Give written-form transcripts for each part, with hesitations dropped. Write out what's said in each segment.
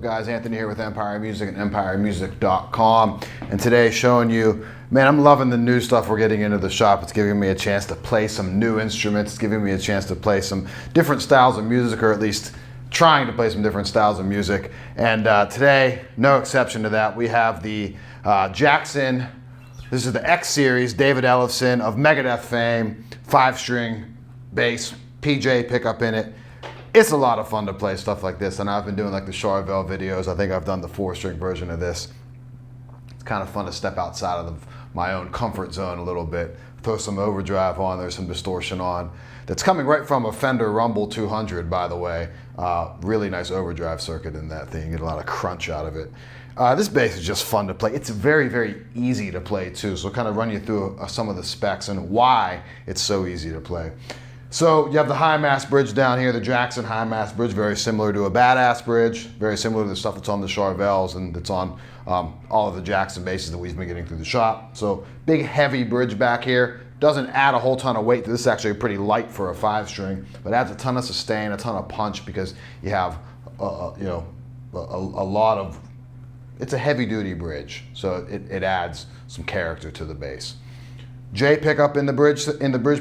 guys? Anthony here with Empire Music and EmpireMusic.com, and today showing you, man, I'm loving the new stuff we're getting into the shop. It's giving me a chance to play some new instruments. It's giving me a chance to play some different styles of music, or at least trying to play some different styles of music. And today, no exception to that, we have the Jackson. This is the X series, David Ellefson of Megadeth fame, 5-string bass, PJ pickup in it. It's a lot of fun to play stuff like this, and I've been doing like the Charvel videos. I think I've done the 4-string version of this. It's kind of fun to step outside of my own comfort zone a little bit, throw some overdrive on there, some distortion on. That's coming right from a Fender Rumble 200, by the way. Really nice overdrive circuit in that thing. You get a lot of crunch out of it. This bass is just fun to play. It's very, very easy to play too. So I'll kind of run you through some of the specs and why it's so easy to play. So you have the high mass bridge down here, the Jackson high mass bridge, very similar to a Badass bridge, very similar to the stuff that's on the Charvels and that's on all of the Jackson basses that we've been getting through the shop. So big heavy bridge back here. Doesn't add a whole ton of weight. This is actually pretty light for a 5-string, but adds a ton of sustain, a ton of punch, because you have a lot of, it's a heavy duty bridge. So it adds some character to the bass. J pickup in the bridge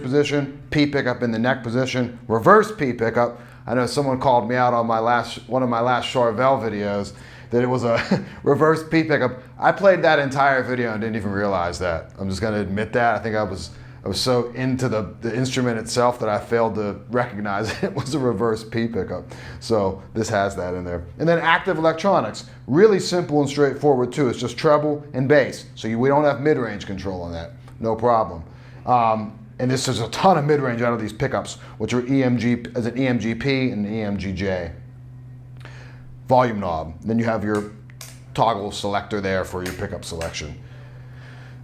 position, P pickup in the neck position, reverse P pickup. I know someone called me out on one of my last Charvel videos that it was a reverse P pickup. I played that entire video and didn't even realize that. I'm just going to admit that. I think I was so into the instrument itself that I failed to recognize it was a reverse P pickup. So this has that in there. And then active electronics, really simple and straightforward too. It's just treble and bass. So we don't have mid-range control on that. No problem. And this is a ton of mid-range out of these pickups, which are EMG as an EMGP and an EMGJ. Volume knob. Then you have your toggle selector there for your pickup selection.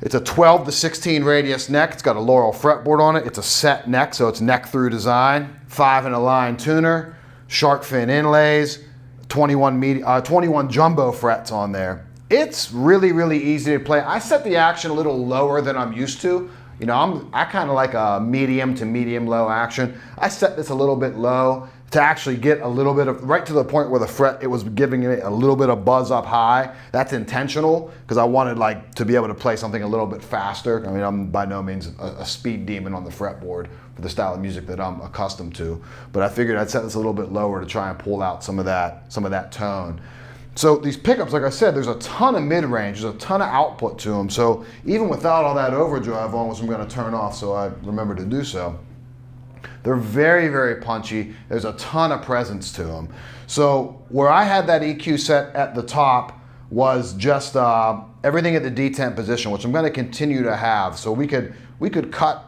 It's a 12 to 16 radius neck. It's got a Laurel fretboard on it. It's a set neck, so it's neck through design. 5-in-a-line tuner, shark fin inlays, 21 jumbo frets on there. It's really, really easy to play. I set the action a little lower than I'm used to. You know, I kind of like a medium to medium low action. I set this a little bit low to actually get a little bit of, right to the point where the fret, it was giving it a little bit of buzz up high. That's intentional, because I wanted like to be able to play something a little bit faster. I mean, I'm by no means a speed demon on the fretboard for the style of music that I'm accustomed to. But I figured I'd set this a little bit lower to try and pull out some of that tone. So these pickups, like I said, there's a ton of mid-range, there's a ton of output to them. So even without all that overdrive on, which I'm going to turn off so I remember to do so, they're very, very punchy. There's a ton of presence to them. So where I had that EQ set at the top was just everything at the detent position, which I'm going to continue to have. So we could cut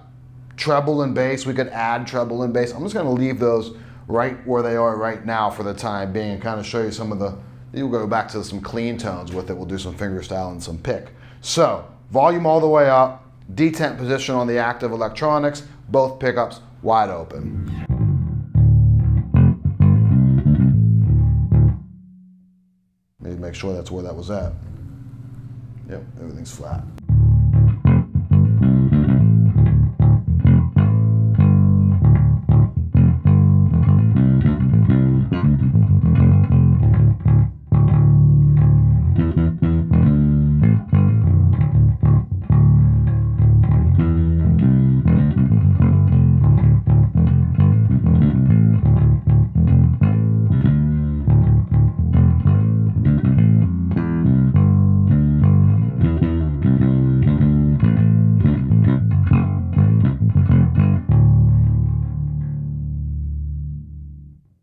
treble and bass, we could add treble and bass. I'm just going to leave those right where they are right now for the time being, and kind of show you some of the. You'll go back to some clean tones with it. We'll do some fingerstyle and some pick. So volume all the way up, detent position on the active electronics, both pickups wide open. Maybe make sure that's where that was at. Yep, everything's flat.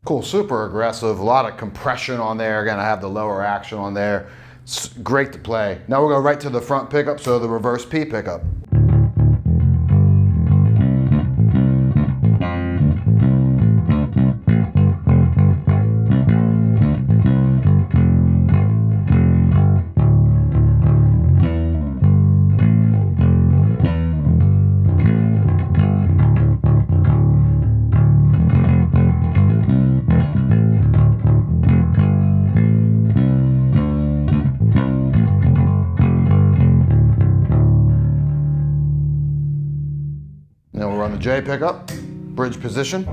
Cool, super aggressive, a lot of compression on there. Again, I have the lower action on there. It's great to play. Now we're going right to the front pickup, so the reverse P pickup. Now we're on the J pickup, bridge position.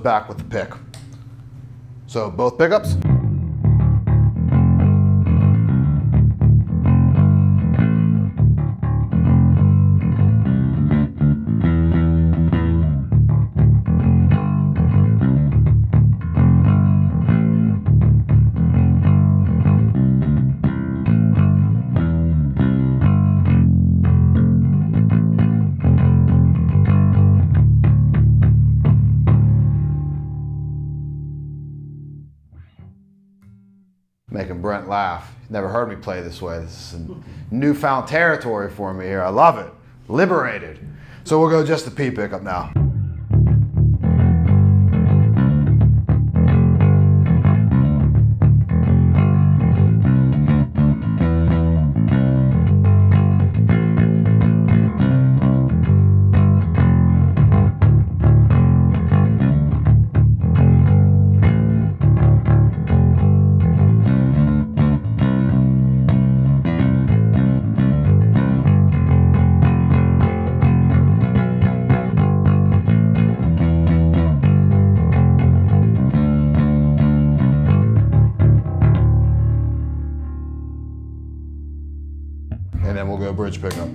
back with the pick. So both pickups. Making Brent laugh. He's never heard me play this way. This is newfound territory for me here. I love it. Liberated. So we'll go just the P pickup now. And then we'll go bridge pickup.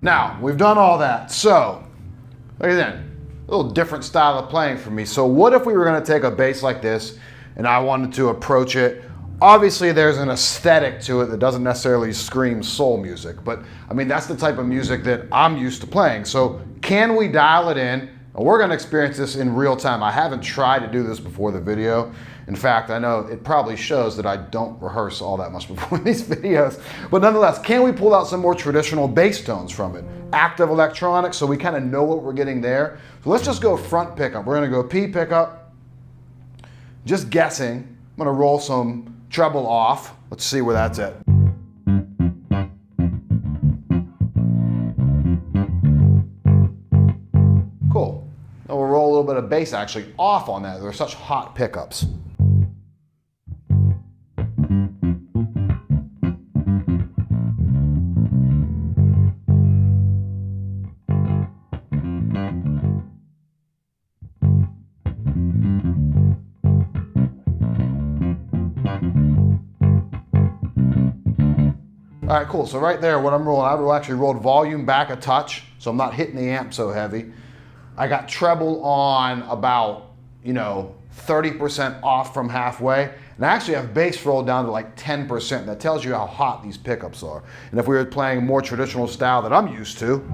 Now, we've done all that, so, look at that, a little different style of playing for me. So what if we were gonna take a bass like this and I wanted to approach it? Obviously there's an aesthetic to it that doesn't necessarily scream soul music, but I mean, that's the type of music that I'm used to playing. So can we dial it in? And we're gonna experience this in real time. I haven't tried to do this before the video. In fact, I know it probably shows that I don't rehearse all that much before these videos. But nonetheless, can we pull out some more traditional bass tones from it? Active electronics, so we kind of know what we're getting there. So let's just go front pickup. We're gonna go P pickup. Just guessing. I'm gonna roll some treble off. Let's see where that's at. Cool. Now we'll roll a little bit of bass actually off on that. They're such hot pickups. All right, cool. So right there, what I'm rolling, I actually rolled volume back a touch, so I'm not hitting the amp so heavy. I got treble on about, 30% off from halfway. And I actually have bass rolled down to like 10%. That tells you how hot these pickups are. And if we were playing more traditional style that I'm used to,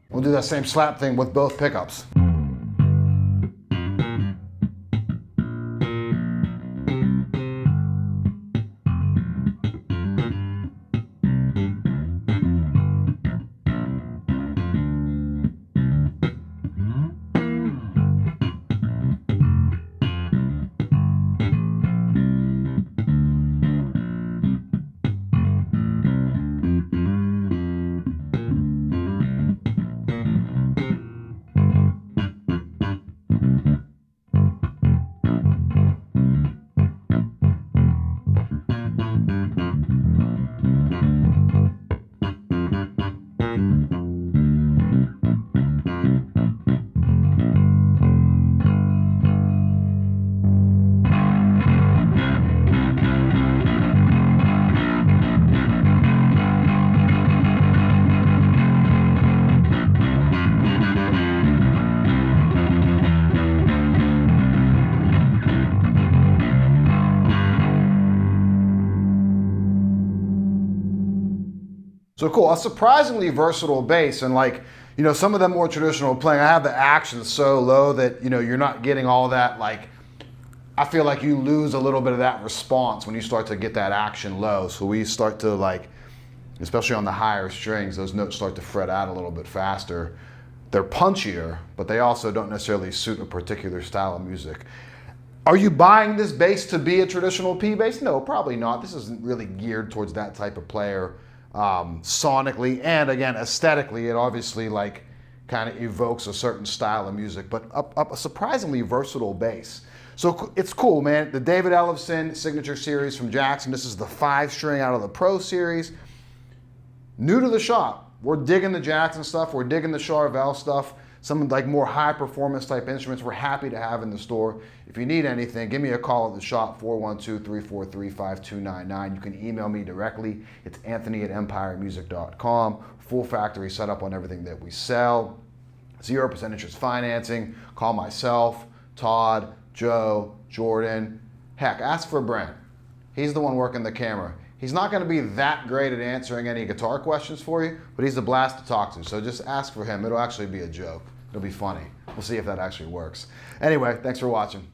we'll do that same slap thing with both pickups. So cool, a surprisingly versatile bass, and like, you know, some of the more traditional playing, I have the action so low that, you know, you're not getting all that, like, I feel like you lose a little bit of that response when you start to get that action low. So we start to, like, especially on the higher strings, those notes start to fret out a little bit faster. They're punchier, but they also don't necessarily suit a particular style of music. Are you buying this bass to be a traditional P bass? No, probably not. This isn't really geared towards that type of player. Sonically and again aesthetically, it obviously like kind of evokes a certain style of music, but a surprisingly versatile bass. So it's cool, man. The David Ellefson signature series from Jackson. This is the 5-string out of the Pro series. New to the shop, we're digging the Jackson stuff. We're digging the Charvel stuff. Some like more high performance type instruments we're happy to have in the store. If you need anything, give me a call at the shop, 412-343-5299. You can email me directly. It's anthony@empiremusic.com. Full factory setup on everything that we sell. 0% interest financing. Call myself, Todd, Joe, Jordan. Heck, ask for Brent. He's the one working the camera. He's not going to be that great at answering any guitar questions for you, but he's a blast to talk to. So just ask for him. It'll actually be a joke. It'll be funny. We'll see if that actually works. Anyway, thanks for watching.